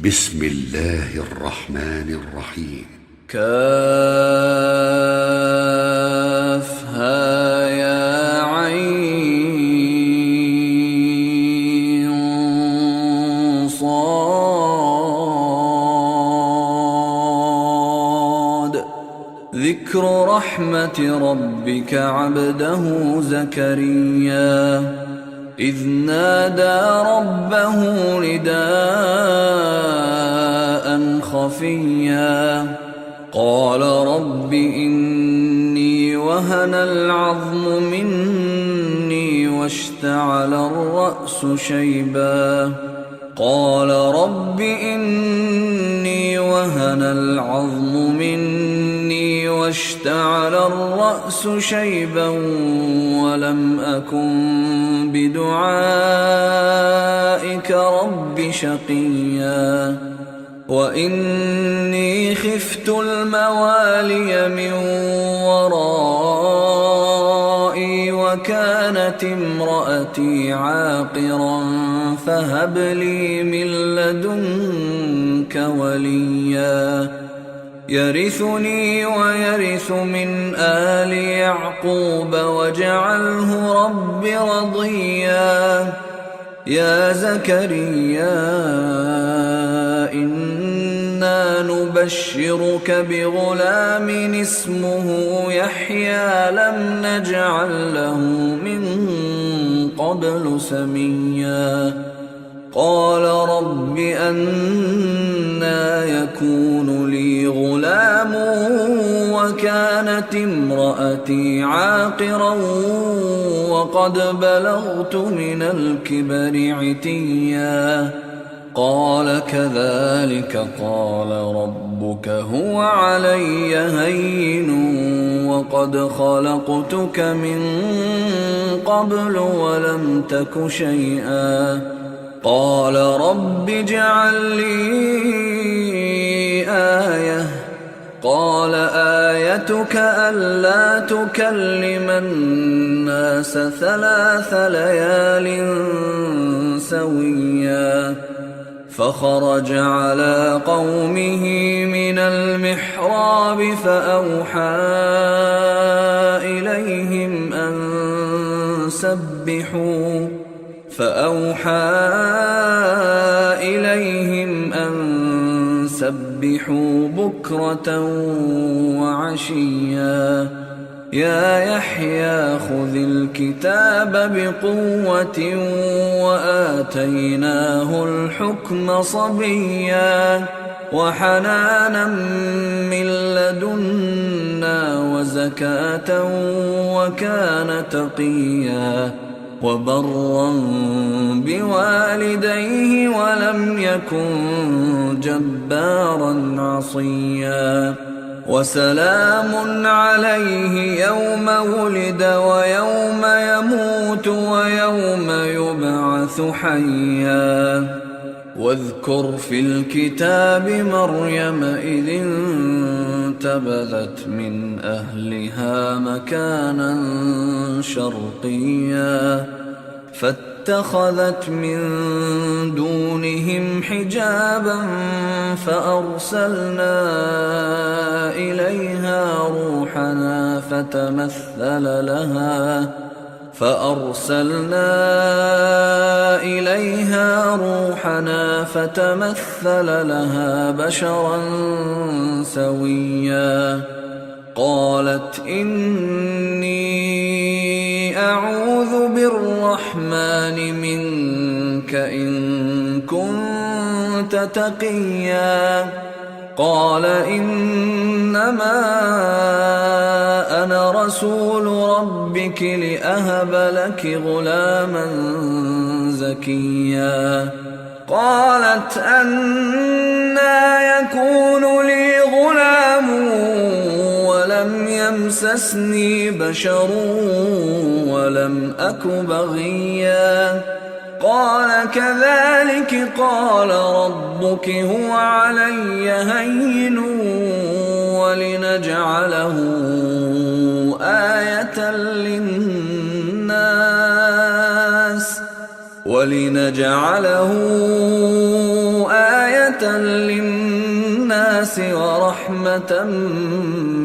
بسم الله الرحمن الرحيم. كافها يا عين صاد. ذكر رحمة ربك عبده زكريا إذ نادى ربه نداء خفيا قال رب إني وهن العظم مني واشتعل الرأس شيبا قال رب إني وهن العظم مني واشتعل الرأس شيبا ولم أكن بدعائك رب شقيا وإني خفت الموالي من ورائي وكانت امرأتي عاقرا فهب لي من لدنك وليا يرثني ويرث من آل يعقوب واجعله رب رضيا يا زكريا إنا نبشرك بغلام اسمه يحيى لم نجعل له من قبل سميا قال رب أنى يكون لي غلام وكانت امرأتي عاقرا وقد بلغت من الكبر عتيا قال كذلك قال ربك هو علي هين وقد خلقتك من قبل ولم تك شيئا قال رب اجعل لي آية قال آيتك ألا تكلم الناس 3 ليال سويا فخرج على قومه من المحراب فأوحى إليهم أن سبحوا بكرة وعشيا يا يحيى خذ الكتاب بقوة وآتيناه الحكم صبيا وحنانا من لدنا وزكاة وكان تقيا وبرا بوالديه ولم يكن جبارا عصيا وسلام عليه يوم ولد ويوم يموت ويوم يبعث حيا واذكر في الكتاب مريم إذ انتبذت من أهلها مكانا شرقيا فاتخذت من دونهم حجابا فأرسلنا إليها روحنا فتمثل لها بشرا سويا قالت إني أعوذ بالرحمن منك إن كنت تقيا قال إنما أنا رسول ربك لأهب لك غلاما زكيا قالت أنى يكون لي غلام ولم يمسسني بشر ولم أك بغيا قال كذلك قال ربك هو علي هين ولنجعله آية للناس ولنجعله آية للناس ورحمة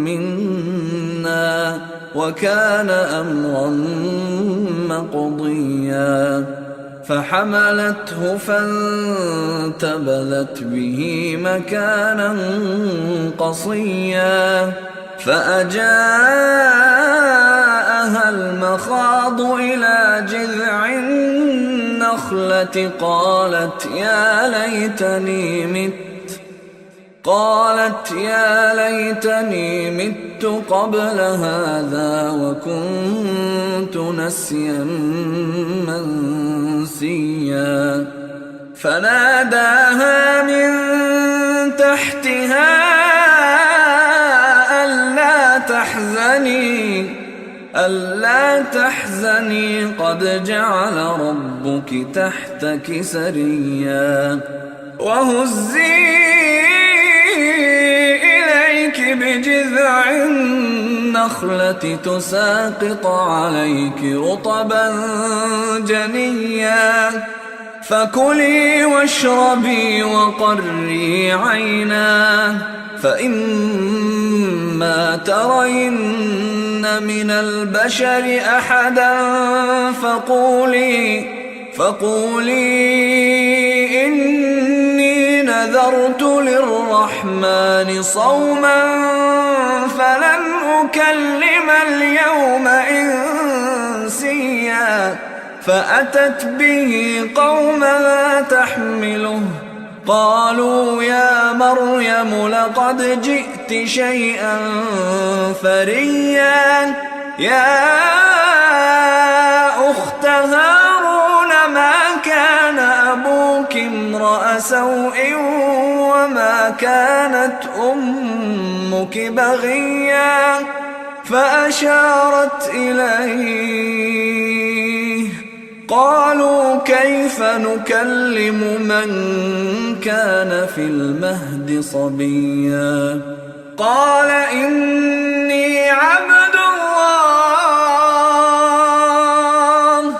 منا وكان أمرا مقضيا فحملته فانتبذت به مكانا قصيا فأجاءها المخاض إلى جذع النخلة قالت يا ليتني مت قبل هذا وكنت نسيا منسيا فناداها من تحتها ألا تحزني قد جعل ربك تحتك سريا وهزي إليك بجذع النخلة تساقط عليك رطبا جنيا فكلي واشربي وقري عينا فإما ترين من البشر أحدا فقولي إني نذرت للرحمن صوما فلن أكلم اليوم إنسيا فأتت به قومها تحمله قالوا يا مريم لقد جئت شيئا فريا يا أخت هارون ما كان أبوك امرأ سوء وما كانت أمك بغيا فأشارت إليه قالوا كيف نكلم من كان في المهد صبيا قال إني عبد الله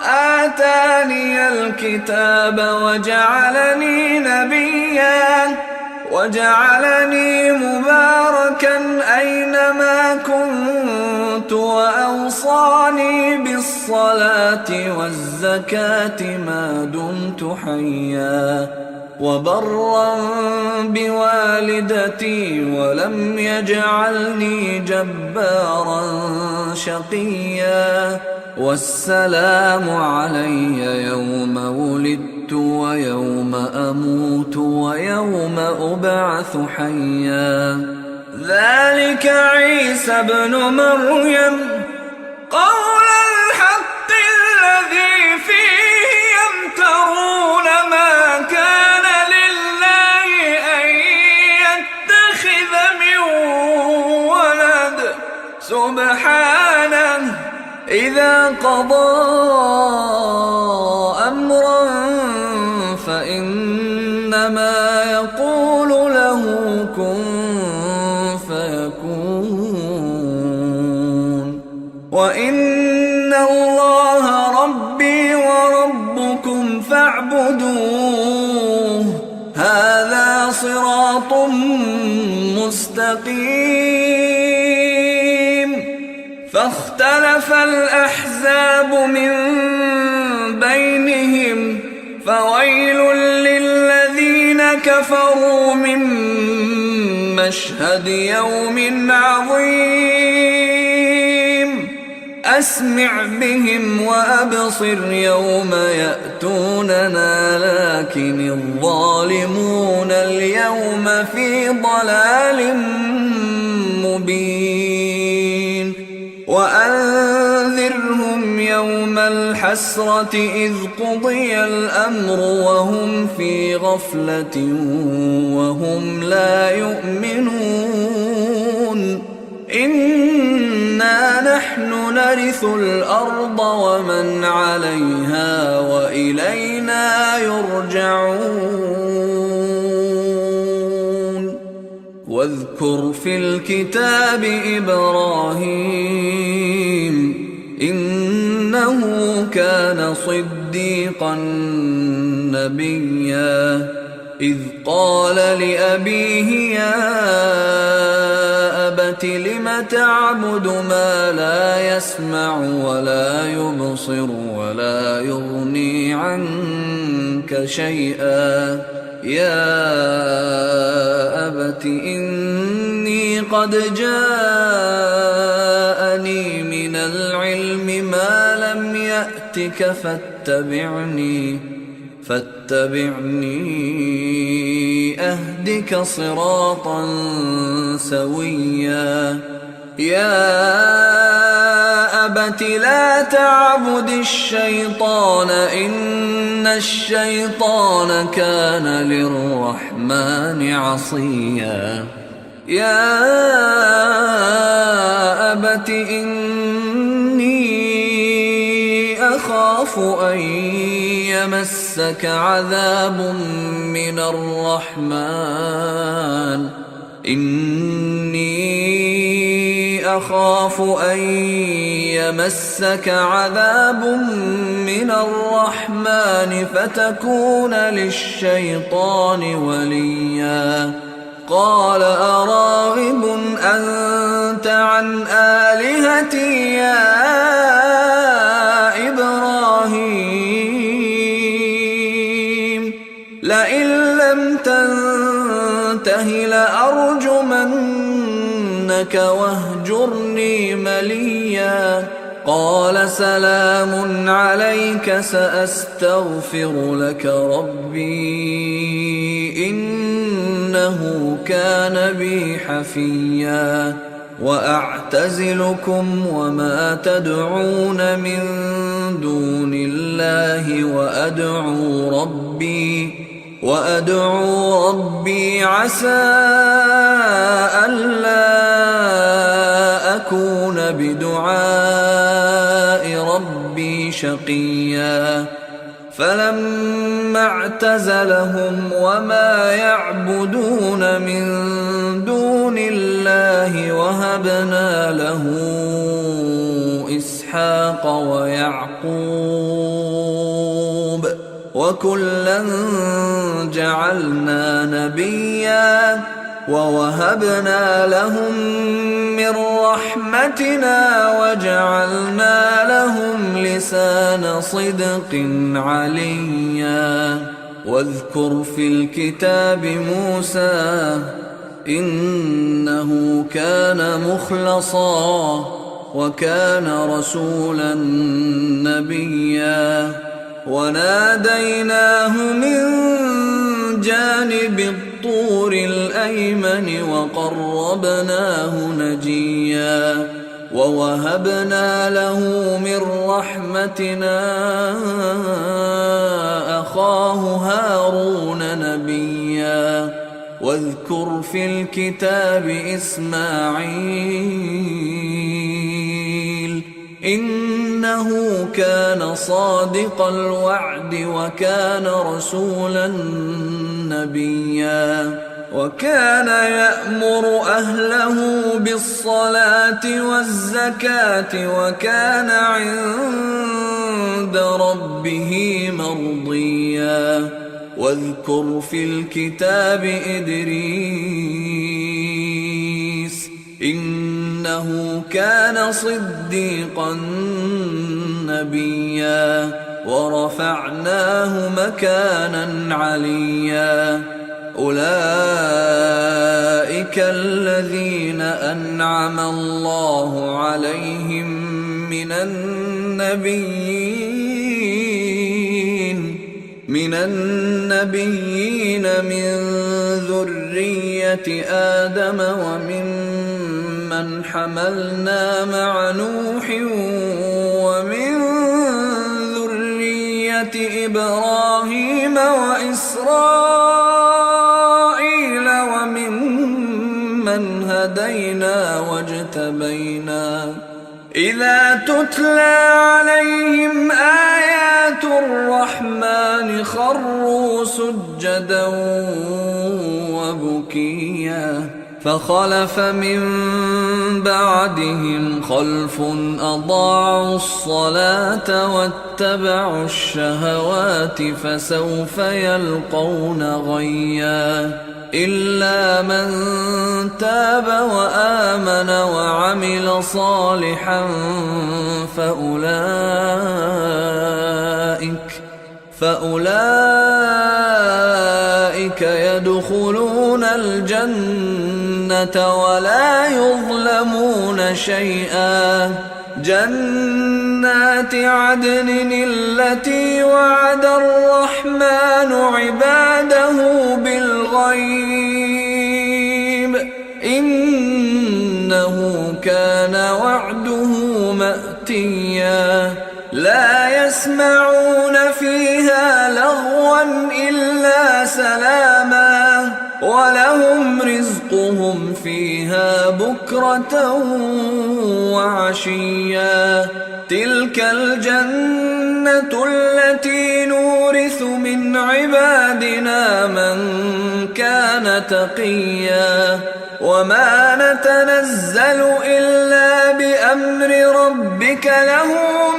آتاني الكتاب وجعلني نبيا وجعلني مباركا أينما كنت وأوصاني بالصلاة والزكاة ما دمت حيا وبرا بوالدتي ولم يجعلني جبارا شقيا والسلام علي يوم ولدت ويوم أموت ويوم أبعث حيا ذلك عيسى ابن مريم قول الحق الذي فيه يمترون ما كان لله أن يتخذ من ولد سبحانه إذا قضى أمرا فإنما يقول له كن فيكون وإن الله ربي وربكم فاعبدوه هذا صراط مستقيم فاختلف الأحزاب من بينهم فويل للذين كفروا من مشهد يوم عظيم أسمع بهم وأبصر يوم يأتوننا لكن الظالمون اليوم في ضلال مبين وأنذرهم يوم الحسرة إذ قضي الأمر وهم في غفلة وهم لا يؤمنون إنا نحن نرث الأرض ومن عليها وإلينا يرجعون واذكر في الكتاب إبراهيم إنه كان صديقا صديقا نبيا إذ قال لأبيه يا أبت لم تعبد ما لا يسمع ولا يبصر ولا يغني عنك شيئا يا أبت إني قد جاءني من العلم ما لم يأتك فاتبعني أهدك صراطا سويا يا أبت لا تعبد الشيطان إن الشيطان كان للرحمن عصيا يا أبت إني أخاف أن يمسك عذاب من الرحمن أخاف أن يمسك عذاب من الرحمن فتكون للشيطان وليا قال أراغب أنت عن آلهتي يا إبراهيم لئن لم تنته لأرجمنك واهجرني مليا قال سلام عليك سأستغفر لك ربي إنه كان بي حفيا وأعتزلكم وما تدعون من دون الله وأدعو ربي عسى ألا أكون بدعاء ربي شقيا فلما اعتزلهم وما يعبدون من دون الله وهبنا له إسحاق ويعقوب وكلا جعلنا نبيا ووهبنا لهم من رحمتنا وجعلنا لهم لسان صدق عليا واذكر في الكتاب موسى إنه كان مخلصا وكان رسولا نبيا وناديناه من جانب الطور الأيمن وقربناه نجيا ووهبنا له من رحمتنا أخاه هارون نبيا واذكر في الكتاب إسماعيل إنه كان صادق الوعد وكان رسولا نبيا وكان يأمر أهله بالصلاة والزكاة وكان عند ربه مرضيا واذكر في الكتاب إدريس إنه كان صديقا نبيا ورفعناه مكانا عليا أولئك الذين أنعم الله عليهم من النبيين من ذرية آدم وممن حملنا مع نوح ومن ذرية إبراهيم وإسرائيل وممن هدينا واجتبينا إذا تتلى عليهم آيات الرحمن خروا سجدا وبكيا فخلف من بعدهم خلف أضاعوا الصلاة واتبعوا الشهوات فسوف يلقون غيا إلا من تاب وآمن وعمل صالحا فأولئك يدخلون الجنة ولا يظلمون شيئا جنات عدن التي وعد الرحمن عباده بالغيب إنه كان وعده مأتيا لا يسمعون فيها لغوا إلا سلاما ولهم رزقهم فيها بكرة وعشيا تلك الجنة التي نورث من عبادنا من كان تقيا وما نتنزل إلا بأمر ربك له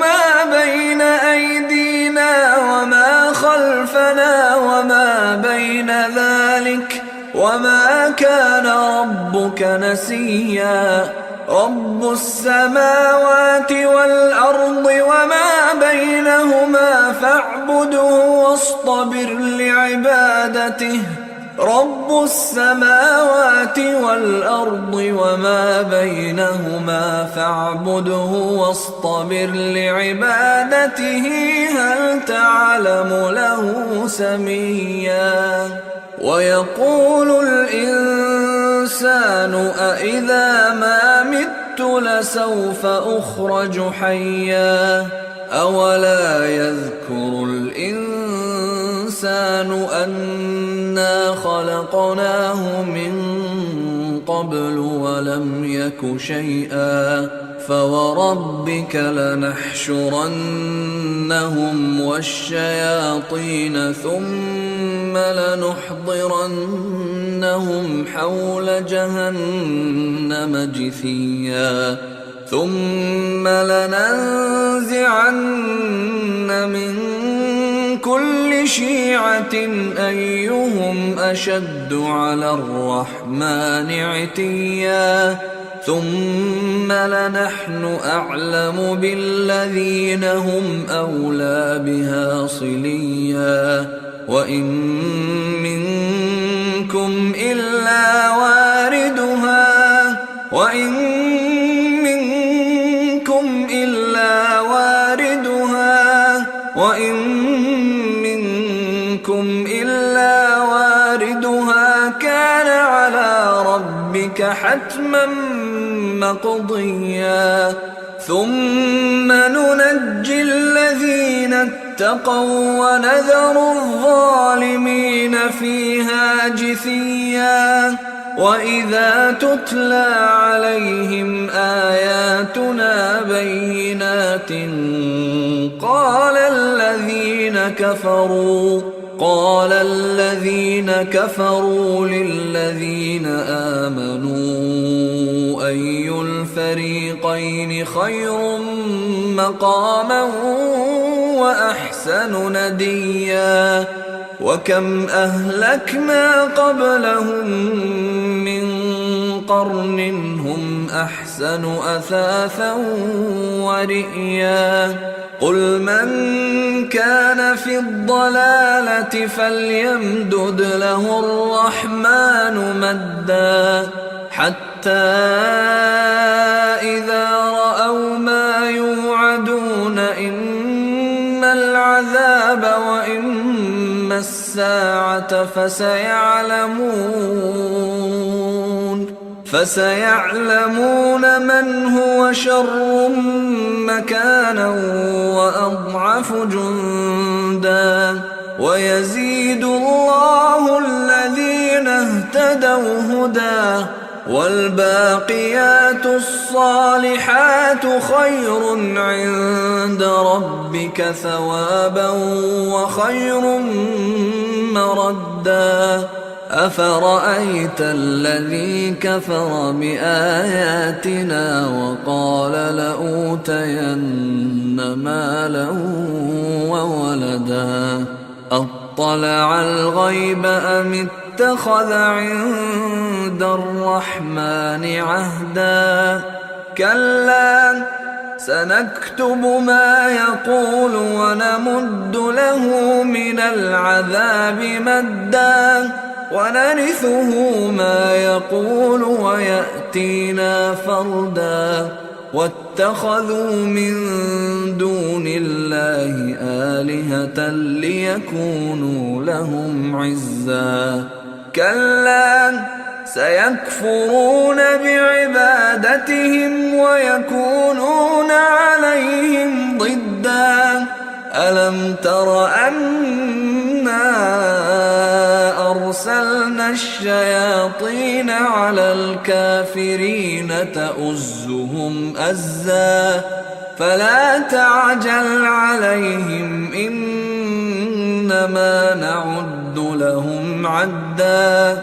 ما بين أيدينا وما خلفنا وما بين ذلك وما كان ربك نسيا رب السماوات والأرض وما بينهما فاعبده واصطبر لعبادته رب السماوات والأرض وما بينهما فاعبده واصطبر لعبادته هل تعلم له سميا ويقول الإنسان أإذا ما مت لسوف أخرج حيا أولا يذكر الإنسان أنا خلقناه من قبل ولم يك شيئا فوربك لنحشرنهم والشياطين ثم لنحضرنهم حول جهنم جثيا ثم لننزعن من كل شيعة أيهم أشد على الرحمن عتيا ثم لنحن أعلم بالذين هم أولى بها صليا وإن منكم إلا واردها كان على ربك حتما مقضيا ثم ننجي الذين اتقوا ونذر الظالمين فيها جثيا وإذا تتلى عليهم آياتنا بينات قال الذين كفروا للذين آمنوا أي الفريقين خير مقاما وأحسن نديا وكم أهلكنا قبلهم من قرن هم أحسن أثاثا ورئيا قل من كان في الضلالة فليمدد له الرحمن مدا حتى إذا رأوا ما يوعدون إما العذاب وإما الساعة فسيعلمون من هو شر مكانا وأضعف جندا ويزيد الله الذين اهتدوا هدى والباقيات الصالحات خير عند ربك ثوابا وخير مردا أفرأيت الذي كفر بآياتنا وقال لأوتين مالا وولدا أطلع الغيب أم اتخذ عند الرحمن عهدا كلا سنكتب ما يقول ونمد له من العذاب مدا ونرثه ما يقول ويأتينا فردا واتخذوا من دون الله آلهة ليكونوا لهم عزا كلا سيكفرون بعبادتهم ويكونون عليهم ضدا ألم تر أنا أرسلنا الشياطين على الكافرين تؤزهم أزا فلا تعجل عليهم إنما نعد لهم عدا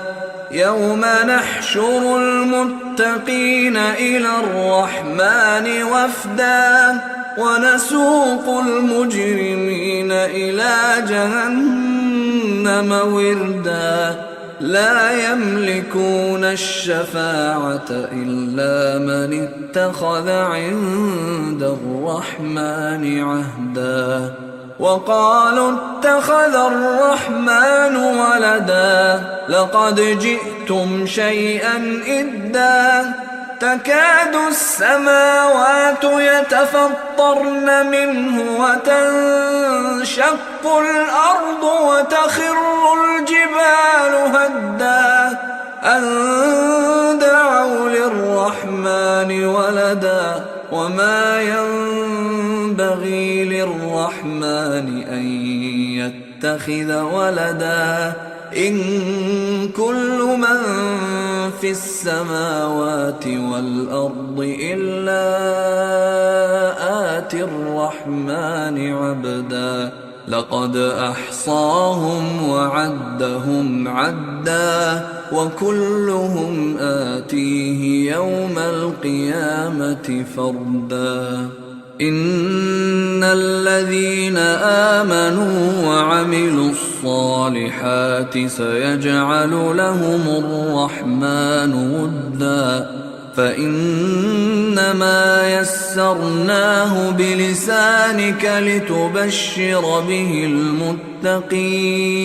يوم نحشر المتقين إلى الرحمن وفدا ونسوق المجرمين إلى جهنم وردا لا يملكون الشفاعة إلا من اتخذ عند الرحمن عهدا وقالوا اتخذ الرحمن ولدا لقد جئتم شيئا إدا تكاد السماوات يتفطرن منه وتنشق الأرض وتخر الجبال هدا أن دعوا للرحمن ولدا وما ينبغي للرحمن أن يتخذ ولدا إن كل من في السماوات والأرض إلا آتي الرحمن عبدا لقد أحصاهم وعدهم عدا وكلهم آتيه يوم القيامة فردا إن الذين آمنوا وعملوا الصالحات سيجعل لهم الرحمن ودا فإنما يسرناه بلسانك لتبشر به المتقين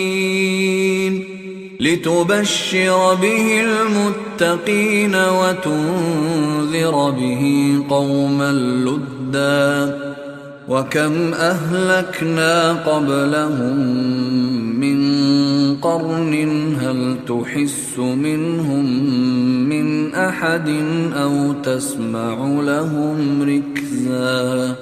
وتنذر به قوما لدا وكم أهلكنا قبلهم من قرن هل تحس منهم من أحد أو تسمع لهم ركزا